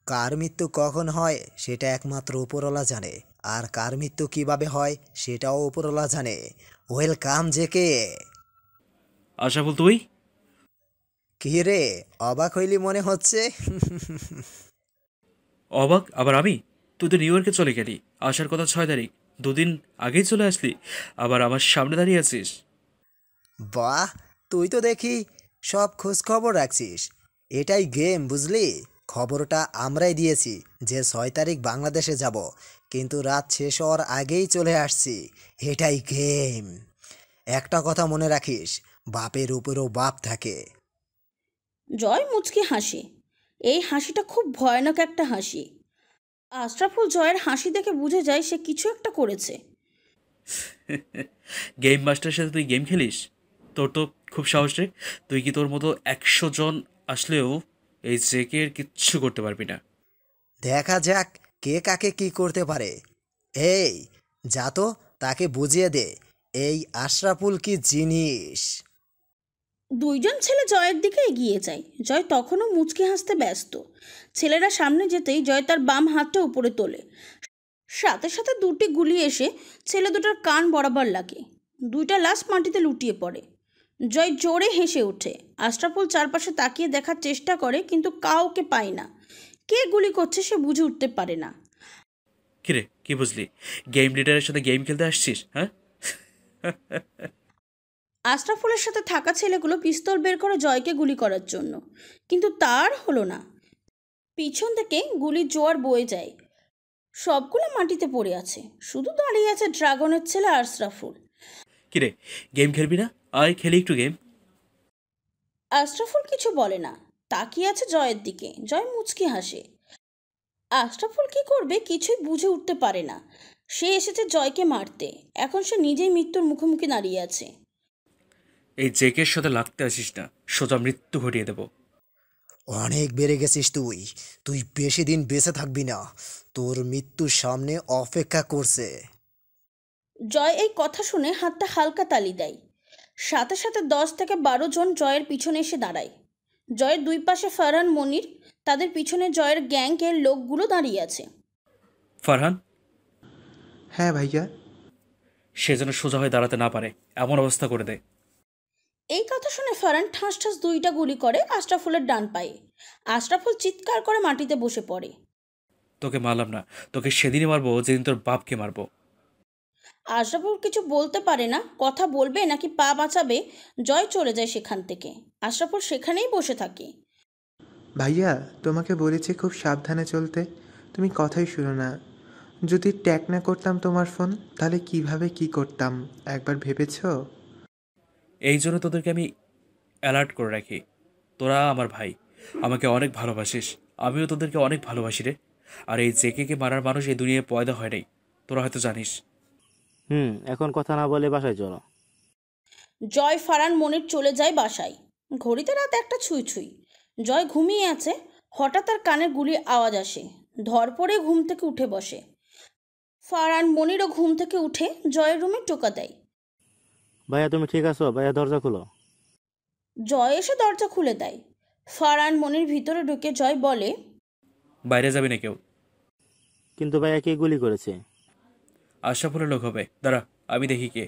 কার মৃত্যু কখন হয় সেটা একমাত্র উপরওয়ালা জানে, আর কার মৃত্যু কিভাবে হয় সেটাও উপরওয়ালা জানে। Welcome JK. আশরাফুল তুই? কি রে, অবাক হইলি মনে হচ্ছে? অবাক আবার আমি? তুই তো নিউ ইয়র্কে চলে গেলি, আসার কথা 6 তারিখ, দুদিন আগেই চলে আসলি, আবার আমার সামনে দাঁড়িয়ে আছিস। বাহ, তুই তো দেখি সব খোঁজ খবর রাখছিস। এটাই গেম, বুঝলি? খবরটা আমরাই দিয়েছি যে 6 তারিখ বাংলাদেশে যাব, কিন্তু রাত শেষ হওয়ার আগেই চলে আসছি। এটাই গেম। একটা কথা মনে রাখিস, বাপের উপরেও বাপ থাকে। জয় মুচকি হাসে। এই হাসিটা খুব ভয়ানক একটা হাসি। আশরাফুল জয়ের হাসি দেখে বুঝে যায় সে কিছু একটা করেছে। গেম মাস্টারের সাথে তুই গেম খেলিস? তোর তো খুব সাহস রে। তুই কি তোর মতো 100 জন আসলেও এই জেকের কিচ্ছু করতে পারবি না। দেখা যাক কে কাকে কি করতে পারে। এই, যা তো, তাকে বুঝিয়ে দে এই আশরাফুল কি জিনিস। দুইজন ছেলে জয়ের দিকে এগিয়ে যায়। জয় তখনও মুচকি হাসতে ব্যস্ত। ছেলেরা সামনে যেতেই জয় তার বাম হাতটা উপরে তোলে। সাথে সাথে দুটি গুলি এসে ছেলে দুটোর কান বরাবর লাগে। দুইটা লাশ মাটিতে লুটিয়ে পড়ে। জয় জোরে হেসে ওঠে। আশরাফুল চারপাশে তাকিয়ে দেখার চেষ্টা করে, কিন্তু কাউকে পায় না। কে গুলি করছে সে বুঝে উঠতে পারে না। কিরে, কি বুঝলি? গেম লিডারের সাথে গেম খেলতে আসছিস, হ্যাঁ? আশরাফুলের সাথে থাকা ছেলেগুলো পিস্তল বের করে জয়কে গুলি করার জন্য, কিন্তু তার হলো না। পিছন থেকে গুলির জোয়ার বয়ে যায়। সবগুলো মাটিতে পড়ে আছে। শুধু দাঁড়িয়ে আছে ড্রাগনের ছেলে আশরাফুল। কিরে, গেম খেলবি না? আয় খেলি একটু গেম। আশরাফুল কিছু বলে না, তাকিয়ে আছে জয়ের দিকে। জয় মুচকি হাসে। আশরাফুল কি করবে কিছুই বুঝে উঠতে পারে না। সে এসেছে জয়কে মারতে, এখন সে নিজেই মৃত্যুর মুখোমুখি দাঁড়িয়ে আছে। এই জেকের সাথে লাগতে আসিস না, সোজা মৃত্যু ঘটিয়ে দেব। অনেক বেড়ে গেছিস তুই। তুই বেশি দিন বেঁচে থাকবি না। তোর মৃত্যুর সামনে অপেক্ষা করছে। জয় এই কথা শুনে হাতটা হালকা তালি দেয়। সাথে সাথে 10 থেকে 12 জন জয়ের পিছনে এসে দাঁড়ায়। জয়ের দুই পাশে ফারহান, মনির, তাদের পিছনে জয়ের গ্যাংয়ের লোকগুলো দাঁড়িয়ে আছে। ফারহান, হ্যাঁ ভাইয়া। সে যেন সোজা হয়ে দাঁড়াতে না পারে, এমন অবস্থা করে দে। এই কথা শুনে ফারহান ঠাস ঠাস দুইটা গুলি করে আশরাফুলের ডান পায়ে। আশরাফুল চিৎকার করে মাটিতে বসে পড়ে। তোকে মারলাম না, তোকে সেদিনই মারবো যেদিন তোর বাপকে মারবো। আশরাফুল কিছু বলতে পারে না। কথা বলবে নাকি পা বাঁচাবে, জয় চলে যায় সেখান থেকে। আশরাফুল সেখানেই বসে থাকে। ভাইয়া, তোমাকে বলেছি খুব সাবধানে চলতে, তুমি কথাই শুনো না। যদি ট্যাগ না করতাম তোমার ফোন, তাহলে কিভাবে কি করতাম একবার ভেবেছো? এই জন্য তোদেরকে আমি অ্যালার্ট করে রাখি। তোরা আমার ভাই, আমাকে অনেক ভালোবাসিস, আমিও তোদেরকে অনেক ভালোবাসি রে। আর এই জেকে মারার মানুষ এই দুনিয়ায় পয়দা হয় নাই, তোরা হয়তো জানিস। এখন কথা না বলে বাসায় চলো। জয়, ফারহান, মনির চলে যায় বাসায়। ঘড়িতে রাত 1টা ছুঁই ছুঁই। জয় ঘুমিয়ে আছে। হঠাৎ তার কানে গুলির আওয়াজ আসে। ধরপড়ে ঘুম থেকে উঠে বসে। ফারহান, মনিরও ঘুম থেকে উঠে জয়ের রুমে টোকা দেয়। ভাইয়া তুমি ঠিক আছো? ভাইয়া দরজা খুলো। জয় এসে দরজা খুলে দেয়। ফারহান, মনির ভিতরে ঢুকে জয় বলে, বাইরে যাবি না কেউ। কিন্তু ভাইয়া কে গুলি করেছে? আশরাফুলের লোক হবে, দাঁড়া আমি দেখি কে।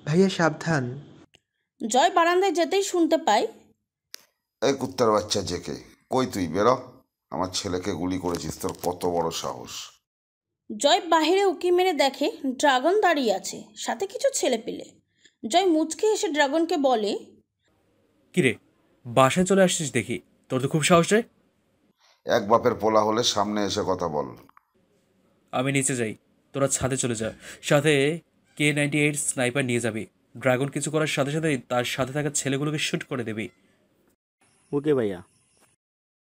ভাইয়া সাবধান। জয় বারান্দায় যেতেই শুনতে পায়, এই কুত্তার বাচ্চা জেকে, কই তুই বেরো। আমার ছেলেকে গুলি করেছিস, তোর কত বড় সাহস! জয় বাহিরে উকি মেরে দেখে ড্রাগন দাঁড়িয়ে আছে, সাথে কিছু ছেলে পেলে। জয় মুচকে এসে ড্রাগনকে বলে, কিরে, বাসায় চলে আসছিস দেখি, তোর তো খুব সাহস রে। এক বাপের পোলা হলে সামনে এসে কথা বল। আমি নিচে যাই, তোরা ছাদে চলে যা। সাথে K98 স্নাইপার নিয়ে যাবি। ড্রাগন কিছু করার সাথে সাথেই তার সাথে থাকা ছেলেগুলোকে শ্যুট করে দিবি। ওকে ভাইয়া।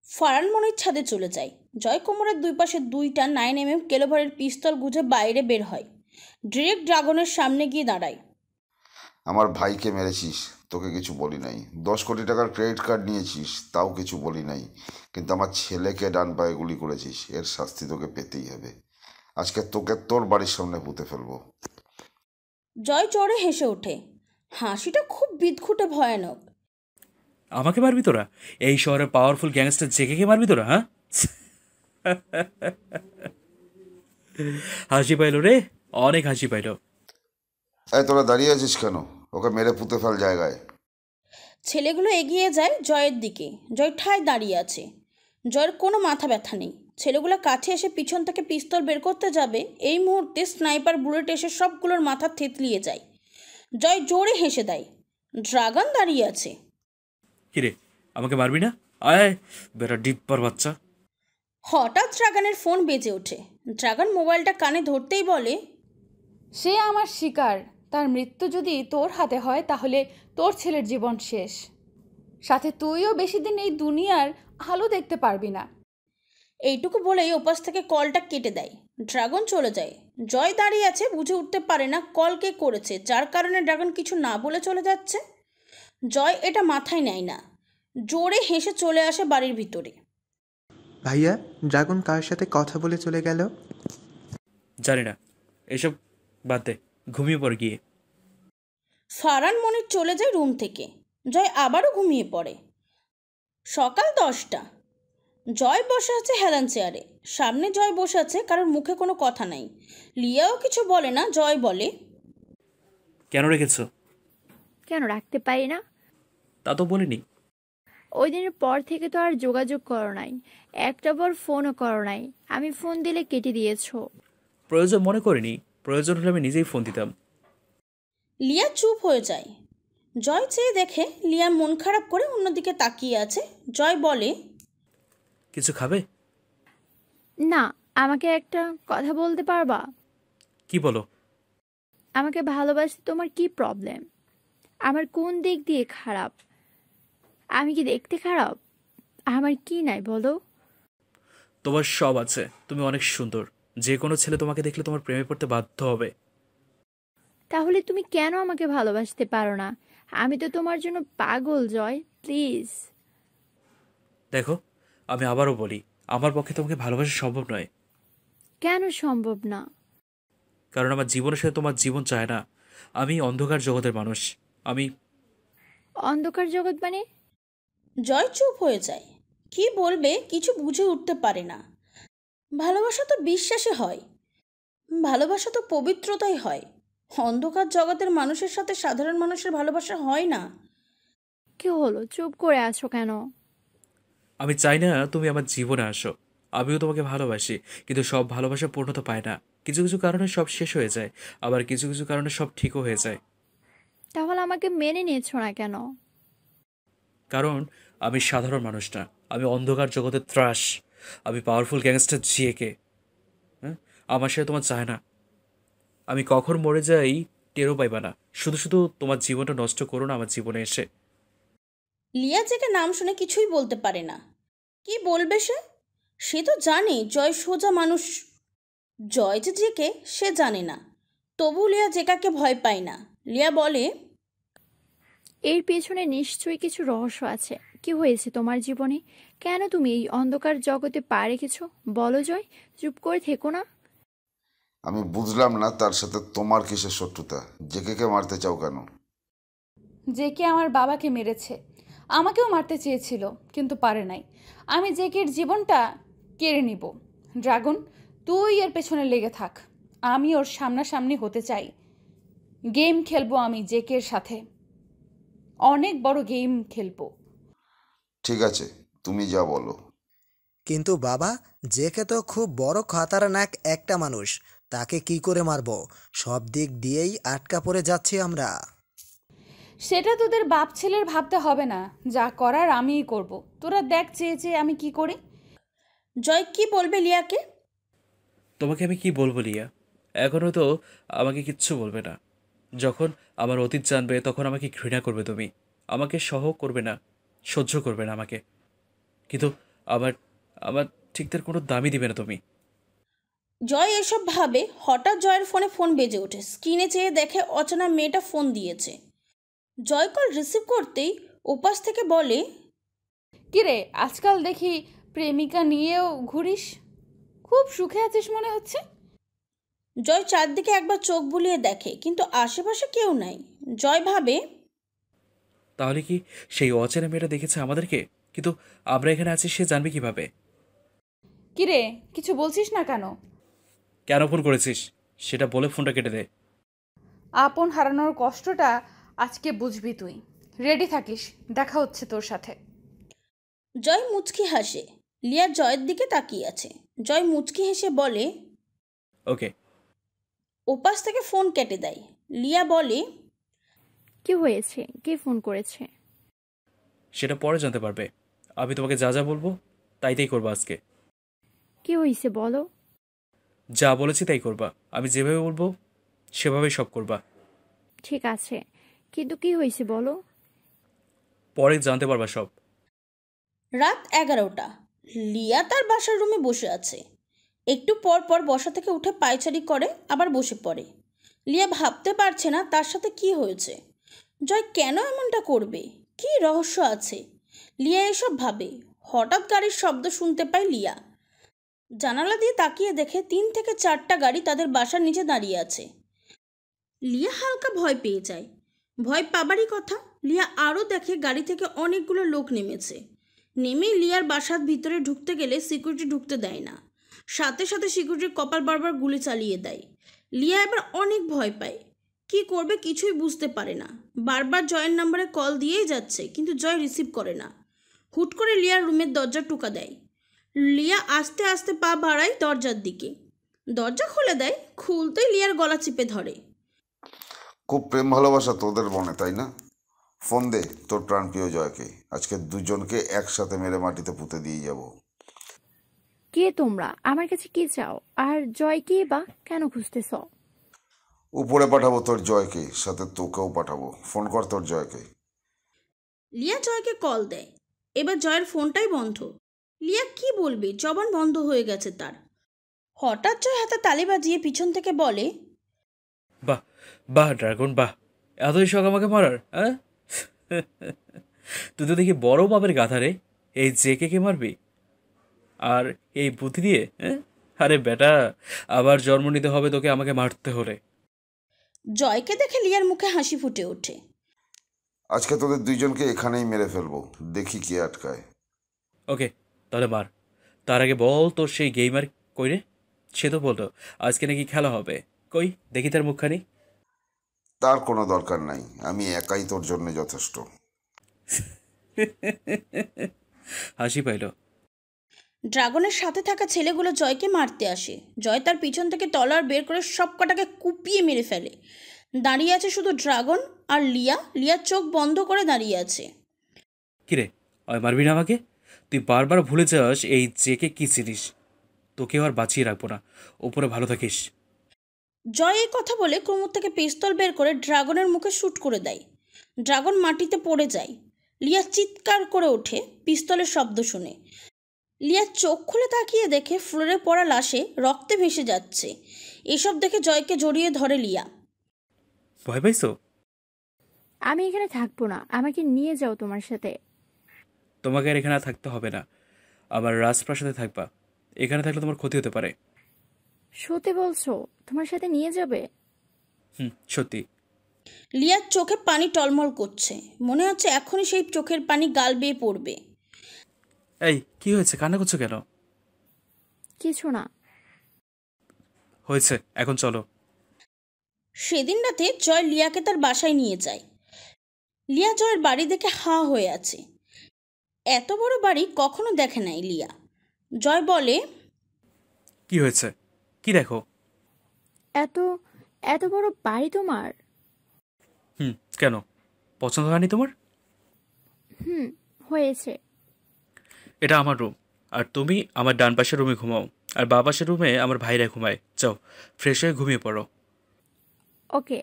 ফারহান মনির ছাদে চলে যায়। জয় কোমরের দুই পাশে দুইটা 9mm ক্যালিবারের পিস্তল গুজে বাইরে বের হয়। ডিরেক্ট ড্রাগনের সামনে গিয়ে দাঁড়ায়। আমার ভাইকে মেরেছিস, তোকে কিছু বলি নাই। 10 কোটি টাকার ক্রেডিট কার্ড নিয়েছিস, তাও কিছু বলি নাই। কিন্তু আমার ছেলেকে ডান পায়ে গুলি করেছিস, এর শাস্তি তোকে পেতেই হবে। আজকে তোকে তোর বাড়ির সামনে পুঁতে ফেলবো। জয় চড়ে হেসে ওঠে। হাসিটা খুব বিদঘুটে ভয়ানক। আমাকে মারবি তোরা? এই শহরের পাওয়ারফুল গ্যাংস্টার জেকে মারবি তোরা, হ্যাঁ? হাসি পাইলো রে, অনেক হাসি পাইলো। এই তোরা দাঁড়িয়ে আছিস কেন? ওকে মেরে পুঁতে ফেল জায়গায়। ছেলেগুলো এগিয়ে যায় জয়ের দিকে। জয় ঠায় দাঁড়িয়ে আছে। জয়ের কোনো মাথা ব্যথা নেই। ছেলেগুলো কাছে এসে পিছন থেকে পিস্তল বের করতে যাবে, এই মুহূর্তে স্নাইপার বুলেট এসে সবগুলোর মাথা থেতলিয়ে যায়। জয় জোরে হেসে দেয়। ড্রাগন দাঁড়িয়ে আছে। কিরে, আমাকে মারবি না? আয় বেটা ডিপ্পার বাচ্চা। হঠাৎ ড্রাগনের ফোন বেজে ওঠে। ড্রাগন মোবাইলটা কানে ধরতেই বলে, সে আমার শিকার, তার মৃত্যু যদি তোর হাতে হয় তাহলে তোর ছেলের জীবন শেষ, সাথে তুইও বেশি দিন এই দুনিয়ার আলো দেখতে পারবি না। এইটুকু বলেই ওপাশ থেকে কলটা কেটে দেয়। ড্রাগন চলে যায়। জয় দাঁড়িয়ে আছে, বুঝে উঠতে পারে না কল কে করেছে, যার কারণে ড্রাগন কিছু না বলে চলে যাচ্ছে। জয় এটা মাথায় নেয় না। জোরে হেসে চলে আসে বাড়ির ভিতরে। ভাইয়া, ড্রাগন কার সাথে কথা বলে চলে গেল? জানি না, এসব বাদ দে, ঘুমিয়ে পড় গিয়ে। ফারহান মনির চলে যায় রুম থেকে। জয় আবারও ঘুমিয়ে পড়ে। সকাল 10টা। জয় বসে আছে হেলান চেয়ারে। সামনে জয় বসে আছে, কারোর মুখে কোনো কথা নাই। লিয়াও কিছু বলে না। জয় বলে, কেন রেখেছো? কেন রাখতে পারি না? তা তো বলিনি। ওই দিনের পর থেকে তো আর যোগাযোগ করো নাই, একটা বার ফোনও করো নাই। আমি ফোন দিলে কেটে দিয়েছো। প্রয়োজন মনে করিনি, প্রয়োজন হলে আমি নিজেই ফোন দিতাম। লিয়া চুপ হয়ে যায়। জয় চেয়ে দেখে লিয়া মন খারাপ করে অন্যদিকে তাকিয়ে আছে। জয় বলে, কিছু খাবে? না, আমাকে একটা কথা বলতে পারবা? কি বলো? আমাকে ভালোবাসতে তোমার কি প্রবলেম? আমার কোন দিক দিয়ে খারাপ? আমি কি দেখতে খারাপ? আমার কি নাই বলো? তোমার সব আছে, তুমি অনেক সুন্দর। যে কোনো ছেলে তোমাকে দেখলে তোমার প্রেমে পড়তে বাধ্য হবে। তাহলে তুমি কেন আমাকে ভালোবাসতে পারো না? আমি তো তোমার জন্য পাগল জয়, প্লিজ। দেখো, আমি আবারও বলি, আমার পক্ষে তোমাকে ভালোবাসা সম্ভব নয়। কেন সম্ভব না? কারণ আমার জীবনের সাথে তোমার জীবন চায় না। আমি অন্ধকার জগতের মানুষ। আমি অন্ধকার জগৎ মানে? জয় চুপ হয়ে যায়। কি বলবে কিছু বুঝে উঠতে পারে না। ভালোবাসা তো বিশ্বাসে হয়, ভালোবাসা তো পবিত্রতাই হয়। অন্ধকার জগতের মানুষের সাথে সাধারণ মানুষের ভালোবাসা হয় না। কি হলো, চুপ করে আছো কেন? আমি চাই না তুমি আমার জীবনে আসো। আমিও তোমাকে ভালোবাসি, কিন্তু সব ভালোবাসা পূর্ণতা পায় না। কিছু কিছু কারণে সব শেষ হয়ে যায়, আবার কিছু কিছু কারণে সব ঠিকও হয়ে যায়। তাহলে আমাকে মেনে নিয়েছো না কেন? কারণ আমি সাধারণ মানুষ না, আমি অন্ধকার জগতের ত্রাস। আমি পাওয়ারফুল গ্যাংস্টার জিএকে। হ্যাঁ, আমার সাথে তোমার চায় না। আমি কখন মরে যাই টেরও পাইবা না। শুধু শুধু তোমার জীবনটা নষ্ট করো না আমার জীবনে এসে। লিয়া জেকে নাম শুনে কিছুই বলতে পারে না। কি বলবে সে? সে তো জানে জয় সোজা মানুষ। জয় যে জেকে সে জানে না। তবু লিয়া জেকাকে ভয় পায় না। লিয়া বলে, এর পেছনে নিশ্চয়ই কিছু রহস্য আছে। কি হয়েছে তোমার জীবনে? কেন তুমি এই অন্ধকার জগতে পা রেখেছো? বলো জয়, চুপ করে থেকো না। আমি বুঝলাম না তার সাথে তোমার কিসের শত্রুতা? জেকে মারতে চাও কেন? জেকে আমার বাবাকে মেরেছে, আমাকেও মারতে চেয়েছিল কিন্তু পারে নাই। আমি জেকের জীবনটা কেড়ে নিব। ড্রাগন, তুই এর পেছনে লেগে থাক। আমি ওর সামনাসামনি হতে চাই। গেম খেলবো আমি জেকের সাথে, অনেক বড় গেম খেলবো। ঠিক আছে, তুমি যা বলো। কিন্তু বাবা, জেকে তো খুব বড় খতরনাক একটা মানুষ। তাকে কি করে মারবো? সব দিক দিয়েই আটকা পড়ে যাচ্ছি আমরা। সেটা তোদের বাপ ছেলের ভাবতে হবে না, যা করার আমিই করব। তোরা দেখ চেয়ে চেয়ে আমি কি করি। জয় কি বলবে লিয়াকে? তোমাকে আমি কি বলবো লিয়া? এখনও তো আমাকে কিচ্ছু বলবে না। যখন আমার অতীত জানবে তখন আমাকে ঘৃণা করবে তুমি। আমাকে সহ করবে না, সহ্য করবে না আমাকে। কিন্তু আমার আমার ঠিক তার কোনো দামই দিবে না তুমি। জয় এসব ভাবে। হঠাৎ জয়ের ফোনে ফোন বেজে ওঠে। স্ক্রিনে চেয়ে দেখে অচেনা মেয়েটা ফোন দিয়েছে। জয় কল রিসিভ করতেই ওপাশ থেকে বলে, কিরে, আজকাল দেখি প্রেমিকা নিয়েও ঘুরিস, খুব সুখে আছিস মনে হচ্ছে। জয় চারদিকে একবার চোখ বুলিয়ে দেখে, কিন্তু আশেপাশে কেউ নাই। জয় ভাবে, তাহলে কি সেই অচেনা মেয়েটা দেখেছে আমাদেরকে? কিন্তু আমরা এখানে আছি সে জানবে কিভাবে? কিরে, কিছু বলছিস না কেন? কেন ফোন করেছিস সেটা বলে ফোনটা কেটে দে। আপন হারানোর কষ্টটা আজকে বুঝবি তুই। রেডি থাকিস, দেখা হচ্ছে তোর সাথে। জয় মুচকি হাসে। লিয়া জয়ের দিকে তাকিয়ে আছে। জয় মুচকি হেসে বলে, ওকে। ওপাশ থেকে ফোন কেটে দেয়। লিয়া বলে, কি হয়েছে? কে ফোন করেছে? সেটা পরে জানতে পারবে। আমি তোমাকে যা যা বলবো তাই করবা আজকে। কি হয়েছে বলো। যা বলেছি তাই করবা। আমি যেভাবে বলবো সেভাবেই সব করবা। ঠিক আছে, কিন্তু কি হয়েছে বলো। পরে জানতে পারবা সব। রাত 11টা। লিয়া তার বাসার রুমে বসে আছে। একটু পর পর বসা থেকে উঠে পায়চারি করে, আবার বসে পড়ে। লিয়া ভাবতে পারছে না তার সাথে কি হয়েছে। জয় কেন এমনটা করবে? কি রহস্য আছে? লিয়া এসব ভাবে। হঠাৎ গাড়ির শব্দ শুনতে পায় লিয়া। জানালা দিয়ে তাকিয়ে দেখে 3 থেকে 4টা গাড়ি তাদের বাসার নিচে দাঁড়িয়ে আছে। লিয়া হালকা ভয় পেয়ে যায়। ভয় পাবারই কথা। লিয়া আরও দেখে গাড়ি থেকে অনেকগুলো লোক নেমেছে। নেমেই লিয়ার বাসার ভিতরে ঢুকতে গেলে সিকিউরিটি ঢুকতে দেয় না। সাথে সাথে সিকিউরিটির কপাল বারবার গুলি চালিয়ে দেয়। লিয়া এবার অনেক ভয় পায়। কি করবে কিছুই বুঝতে পারে না। বারবার জয়ের নাম্বারে কল দিয়েই যাচ্ছে, কিন্তু জয় রিসিভ করে না। হুট করে লিয়ার রুমের দরজা টোকা দেয়। লিয়া আস্তে আস্তে পা বাড়ায় দরজার দিকে। দরজা খুলে দেয়। খুলতেই লিয়ার গলা চিপে ধরে। খুব প্রেম ভালোবাসা তোদের মনে, তাই না? ফোন দে তোর প্রাণপ্রিয় জয়কে। আজকে দুজনকে একসাথে মেরে মাটিতে পুঁতে দিয়ে যাব। কে তোমরা? আমার কাছে কি চাও? আর জয় কে বা কেন খুঁজতেছ? উপরে পাঠাবো তোর জয়কে, সাথে তোকেও পাঠাবো। ফোন কর তোর জয়কে। লিয়া জয়কে কল দেয়। এবার জয়ের ফোনটাই বন্ধ। লিয়া কি বলবে, জবান বন্ধ হয়ে গেছে তার। হঠাৎ জয় হাতে তালি বাজিয়ে পিছন থেকে বলে, বাহ বাহ ড্রাগন, বাহ! এতই শখ আমাকে মারার, হ্যাঁ? তুই তো দেখি বড় বাপের গাধা রে। এই জেকে মারবি আর এই বুদ্ধি দিয়ে, হ্যাঁ? আরে বেটা, আবার জন্ম নিতে হবে তোকে আমাকে মারতে হলে। জয়কে দেখে লিয়ার মুখে হাসি ফুটে ওঠে। আজকে তোদের দুইজনকে এখানেই মেরে ফেলবো, দেখি কে আটকায়। ওকে, তাহলে মার। তার আগে বল তোর সেই গেমার কই রে? সে তো বলতো আজকে নাকি খেলা হবে। কই দেখি তার মুখখানি। তার কোনো দরকার নাই, আমি একাই তোর জন্য যথেষ্ট। হাসি পাইল। ড্রাগনের সাথে থাকা ছেলেগুলো জয়কে মারতে আসে। জয় তার পিছন থেকে তলোয়ার বের করে সব কটাকে কুপিয়ে মেরে ফেলে। দাঁড়িয়ে আছে শুধু ড্রাগন আর লিয়া। লিয়ার চোখ বন্ধ করে দাঁড়িয়ে আছে। কিরে, ওই মারবি না আমাকে? তুই বারবার ভুলে যাস এই জেকে কি চিনিস। তোকেও আর বাঁচিয়ে রাখবো না। উপরে ভালো থাকিস। জয় এই কথা বলে কোমর থেকে পিস্তল বের করে ড্রাগনের মুখে শ্যুট করে দেয়। ড্রাগন মাটিতে পড়ে যায়। লিয়া চিৎকার করে ওঠে পিস্তলের শব্দ শুনে। লিয়া চোখ খুলে তাকিয়ে দেখে ফ্লোরে পড়া লাশে রক্তে ভেসে যাচ্ছে। এসব দেখে জয়কে জড়িয়ে ধরে লিয়া। ভয় পাইছো? আমি এখানে থাকবো না, আমাকে নিয়ে যাও তোমার সাথে। তোমাকে আর এখানে থাকতে হবে না। আমার রাজপ্রাসাদে থাকবা। এখানে থাকলে তোমার ক্ষতি হতে পারে। সত্যি বলছো? তোমার সাথে নিয়ে যাবে? সত্যি। লিয়ার চোখে পানি টলমল করছে। মনে হচ্ছে এখনই সেই চোখের পানি গাল বেয়ে পড়বে। এই কি হয়েছে, কান্না করছো কেন? কিছু না। হয়েছে, এখন চলো। সেদিন রাতে জয় লিয়াকে তার বাসায় নিয়ে যায়। লিয়া জয়ের বাড়ি দেখে হাঁ হয়ে আছে। এত বড় বাড়ি কখনো দেখে নাই লিয়া। জয় বলে, কি হয়েছে? কি দেখো? এত এত বড় বাড়ি তোমার? কেন, পছন্দ হয়নি তোমার? হয়েছে। এটা আমার রুম, আর তুমি আমার ডান পাশের রুমে ঘুমাও, আর বা পাশের রুমে আমার ভাইরা ঘুমায়। যাও, ফ্রেশ হয়ে ঘুমিয়ে পড়ো। ওকে।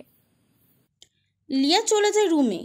লিয়া চলে যায় রুমে।